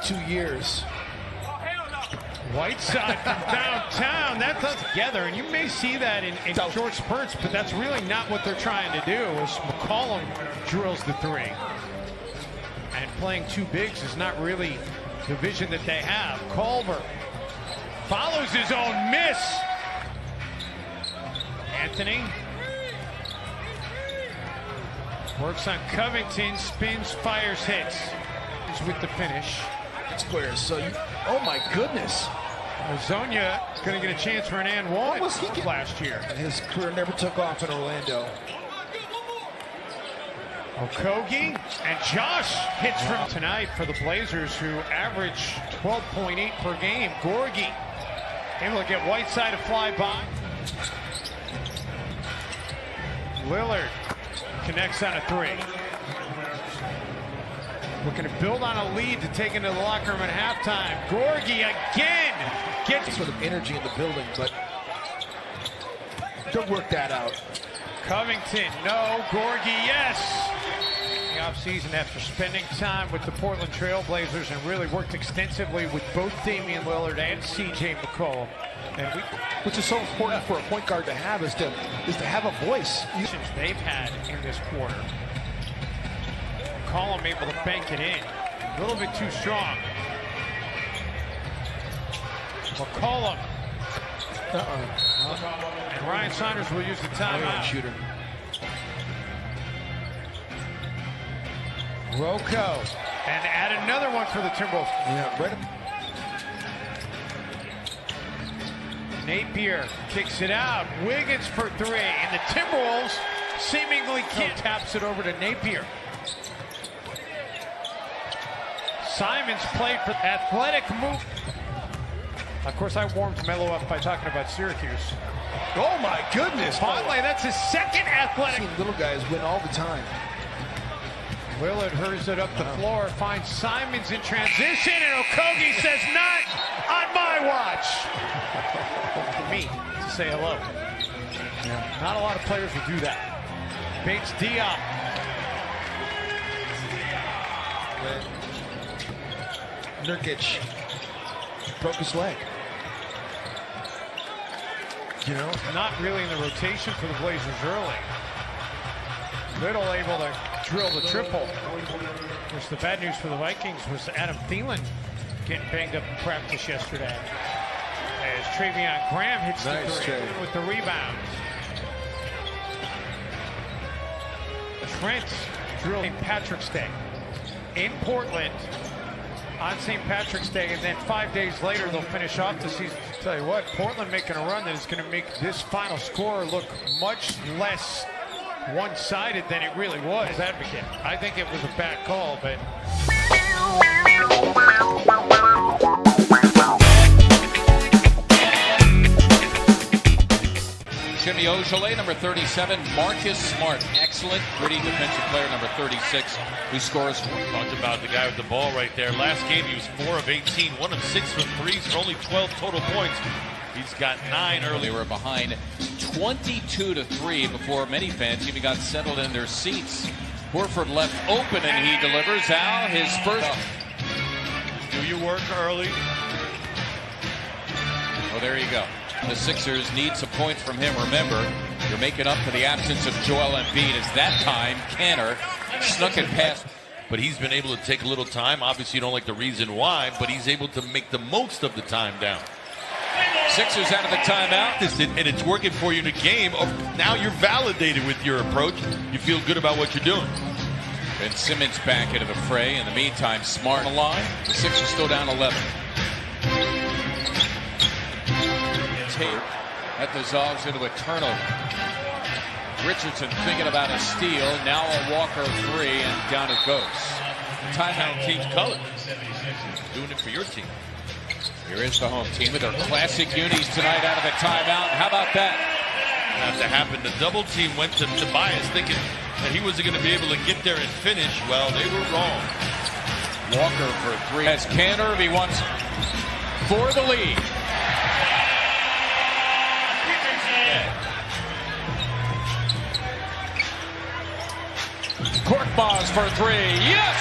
22 years. Whiteside from downtown, that does together, and you may see that in short spurts, but that's really not what they're trying to do. As McCollum drills the three, and playing two bigs is not really the vision that they have. Culver follows his own miss. Anthony works on Covington, spins, fires, hits. With the finish. Squares. So, oh my goodness. Zonia going to get a chance for an and one. What was he last year? His career never took off in Orlando. Okogie and Josh hits from tonight for the Blazers, who average 12.8 per game. Gorgie able to get Whiteside to fly by. Lillard connects on a three. Looking to build on a lead to take into the locker room at halftime. Gorgie again gets sort of energy in the building, but don't work that out. Covington, no. Gorgie, yes. The offseason, after spending time with the Portland Trail Blazers and really worked extensively with both Damian Lillard and C.J. McCollum. And which is so important for a point guard to have is to have a voice. They've had in this quarter. McCollum able to bank it in. A little bit too strong. McCollum. And Ryan Saunders will use the timeout. Shooter. Rocco. And add another one for the Timberwolves. Yeah, right. Napier kicks it out. Wiggins for three. And the Timberwolves seemingly taps it over to Napier. Simons played for athletic move. Of course, I warmed Melo up by talking about Syracuse. Oh my goodness! Finally, that's his second athletic. I've seen little guys win all the time. Willard hurries it up the floor, finds Simons in transition, and Okogie says, "Not on my watch." For me to say hello. Yeah. Not a lot of players will do that. Bates Diop. Nurkic broke his leg. You know, not really in the rotation for the Blazers early. Little able to drill the triple. Of course, the bad news for the Vikings was Adam Thielen getting banged up in practice yesterday. As Travion Graham hits the three with the rebound. Trent drilling Patrick's Day in Portland on St. Patrick's Day, and then 5 days later they'll finish off the season. Tell you what, Portland making a run that is going to make this final score look much less one-sided than it really was. Advocate, I think it was a bad call, but Jimmy Ojeleye, number 37. Marcus Smart, excellent, gritty defensive player, number 36, who scores. Talked about the guy with the ball right there. Last game, he was 4 of 18, 1 of 6 from threes for only 12 total points. He's got 9 early. They were behind 22-3 before many fans even got settled in their seats. Horford left open, and he delivers. Al, his first. Do your work early. Well, there you go. The Sixers need some points from him. Remember, you're making up for the absence of Joel Embiid. As that time, Canner snuck it past. But he's been able to take a little time. Obviously, you don't like the reason why, but he's able to make the most of the time down. Sixers out of the timeout. And it's working for you in a game. Now you're validated with your approach. You feel good about what you're doing. Ben Simmons back into the fray. In the meantime, Smart on the line. The Sixers still down 11. That dissolves into a turnover. Richardson thinking about a steal. Now a Walker three, and down it goes. Timeout team's color. Doing it for your team. Here is the home team with their classic unis tonight out of the timeout. How about that? Have to happen. The double team went to Tobias thinking that he wasn't going to be able to get there and finish. Well, they were wrong. Walker for three. As Canner, he wants for the lead. Korkmaz for three. Yes!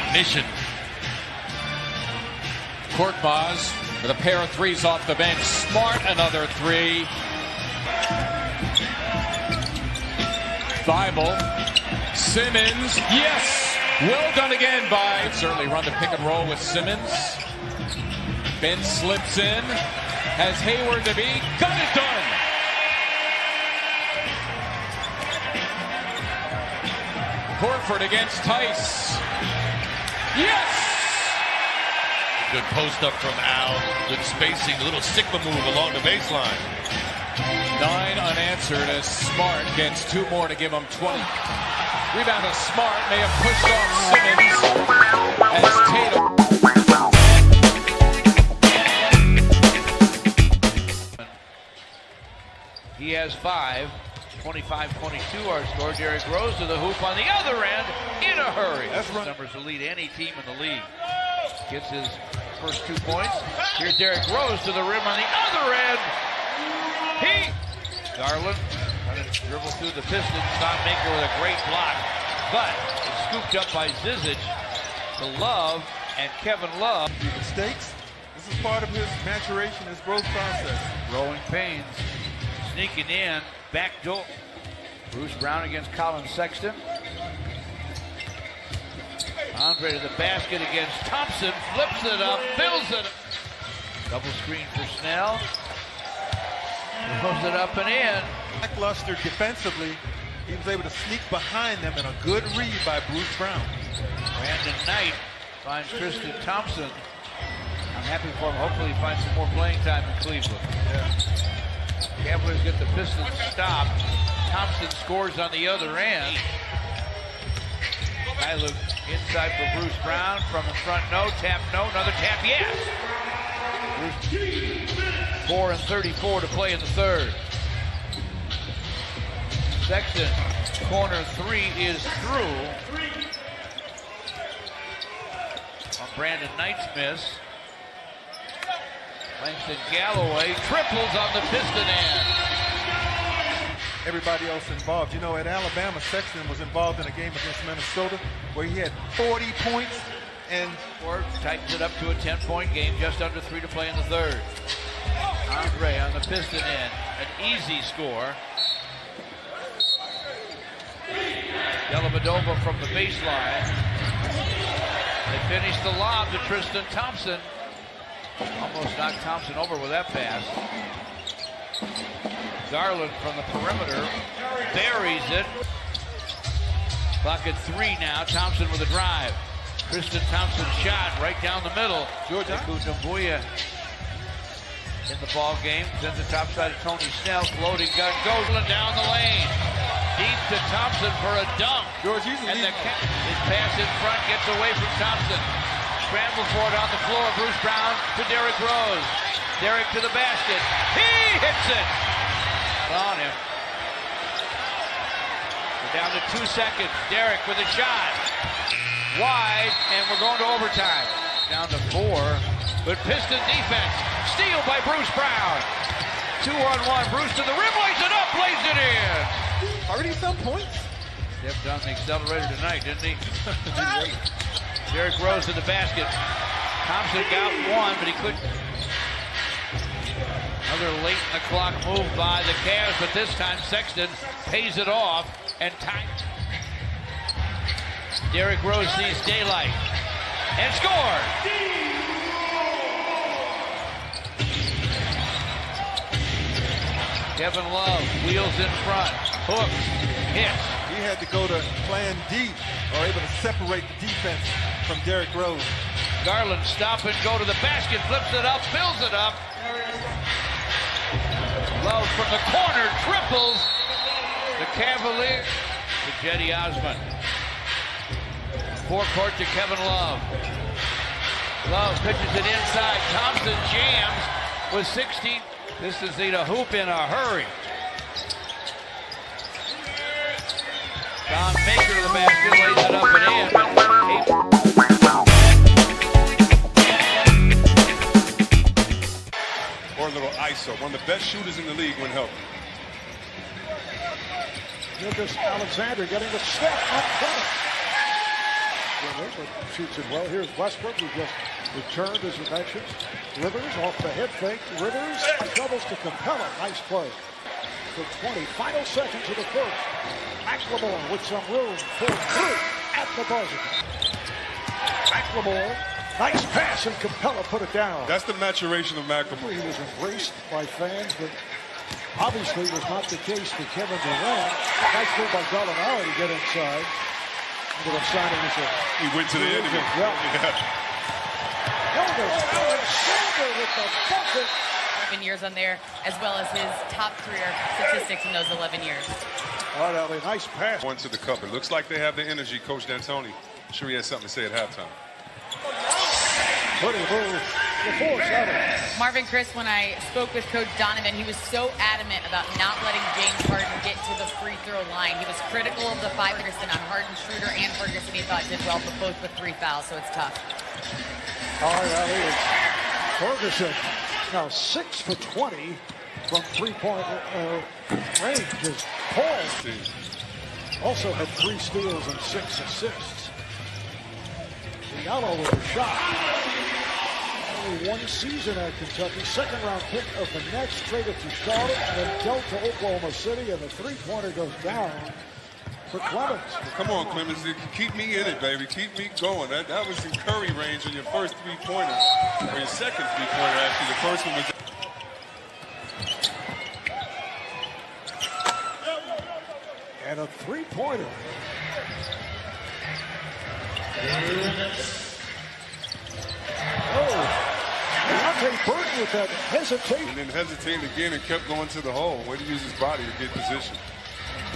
ignition. Korkmaz with a pair of threes off the bench. Smart, another three. Thibault. Simmons. Yes! Well done again by... Certainly run the pick and roll with Simmons. Ben slips in. Has Hayward to be. Got it done! Horford against Tice. Yes! Good post up from Al. Good spacing. A little Sigma move along the baseline. 9 unanswered as Smart gets 2 more to give him 20. Rebound of Smart may have pushed off Simmons as Tatum. He has 5. 25-22 our score. Derrick Rose to the hoop on the other end in a hurry. That's numbers to lead any team in the league. Gets his first 2 points. Here's Derrick Rose to the rim on the other end. Garland trying to dribble through the Pistons. Maker with a great block, but it's scooped up by Zizic to Love, and Kevin Love. Mistakes. This is part of his maturation, his growth process. Growing pains. Sneaking in, back door. Bruce Brown against Colin Sexton. Andre to the basket against Thompson, flips it up, fills it. Double screen for Snell. Throws it up and in. Lackluster defensively. He was able to sneak behind them, and a good read by Bruce Brown. Brandon Knight finds Tristan Thompson. I'm happy for him. Hopefully he finds some more playing time in Cleveland. Cavaliers get the Pistons stopped. Thompson scores on the other end. Kyler inside for Bruce Brown. From the front, no. Tap, no. Another tap, yes. Bruce, 4 and 34 to play in the third. Sexton, corner 3 is through. On Brandon Knight's miss. Langston Galloway triples on the Piston end. Everybody else involved. You know, at Alabama, Sexton was involved in a game against Minnesota where he had 40 points and tightens it up to a 10-point game, just under 3 to play in the third. Andre on the Piston end, an easy score. Dellavedova from the baseline. They finish the lob to Tristan Thompson. Almost knocked Thompson over with that pass. Garland from the perimeter buries it. Clock at 3 now. Thompson with a drive. Tristan Thompson shot right down the middle. George Dumbuya in the ball game. Sends it topside to Tony Snell. Floating gun goes down the lane. Deep to Thompson for a dunk. And his pass in front gets away from Thompson. Scramble for it on the floor. Bruce Brown to Derrick Rose. Derrick to the basket. He hits it. On him. We're down to 2 seconds. Derrick with a shot. Wide, and we're going to overtime. Down to 4. But Piston defense. Steal by Bruce Brown. 2-on-1. Bruce to the rim. Lays it up. Lays it in. already some points. Stepped on the accelerator tonight, didn't he? Derrick Rose to the basket. Thompson got 1, but he couldn't. Another late in the clock move by the Cavs, but this time Sexton pays it off and time. Derrick Rose sees daylight and scored. Kevin Love wheels in front, hooks, hits. He had to go to plan D, or able to separate the defense from Derrick Rose. Garland stop and go to the basket, flips it up, fills it up. Love from the corner, triples. The Cavaliers to Cedi Osman. Forecourt to Kevin Love. Love pitches it inside. Thompson jams with 16. This is the hoop in a hurry. Don Maker to the basket, lays it up and in. Or a little ISO. One of the best shooters in the league when helping. Gilgeous-Alexander getting the step up front. but shoots it well. Here's Westbrook, who just returned, as you mentioned. Rivers off the head fake. Rivers doubles to Capella. Nice play. For 20. Final seconds of the first. McLemore with some room for three at the buzzer. McLemore. Nice pass, and Capella put it down. That's the maturation of McLemore. He was embraced by fans, but obviously was not the case for Kevin Durant. Nice move by Gallinari to get inside. Ended up signing as a... He went to the end of it. Yeah. Alexander with the bucket. 11 years on there, as well as his top career statistics in those 11 years. All right, Ali, nice pass. One to the cup. It looks like they have the energy, Coach D'Antoni. I'm sure he has something to say at halftime. Marvin, Chris, when I spoke with Coach Donovan, he was so adamant about not letting James Harden get to the free throw line. He was critical of the five Ferguson on Harden, Schroeder, and Ferguson. He thought did well, but both with 3 fouls, so it's tough. All right, Ali, Ferguson now 6 for 20 from three-point range. As Paul also had 3 steals and 6 assists. Diallo with a shot. Only 1 season at Kentucky. Second-round pick of the Nets, traded to Charlotte, and then dealt to Oklahoma City, and the three-pointer goes down for Clemens. Well, come on, Clemens. Keep me in it, baby. Keep me going. That was in Curry range on your first three-pointer, or your second three-pointer, actually. The first one was... And a three-pointer. Deontay Burton with that hesitation. And then hesitated again and kept going to the hole. Way to use his body to get position.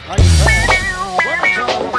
Nice pass.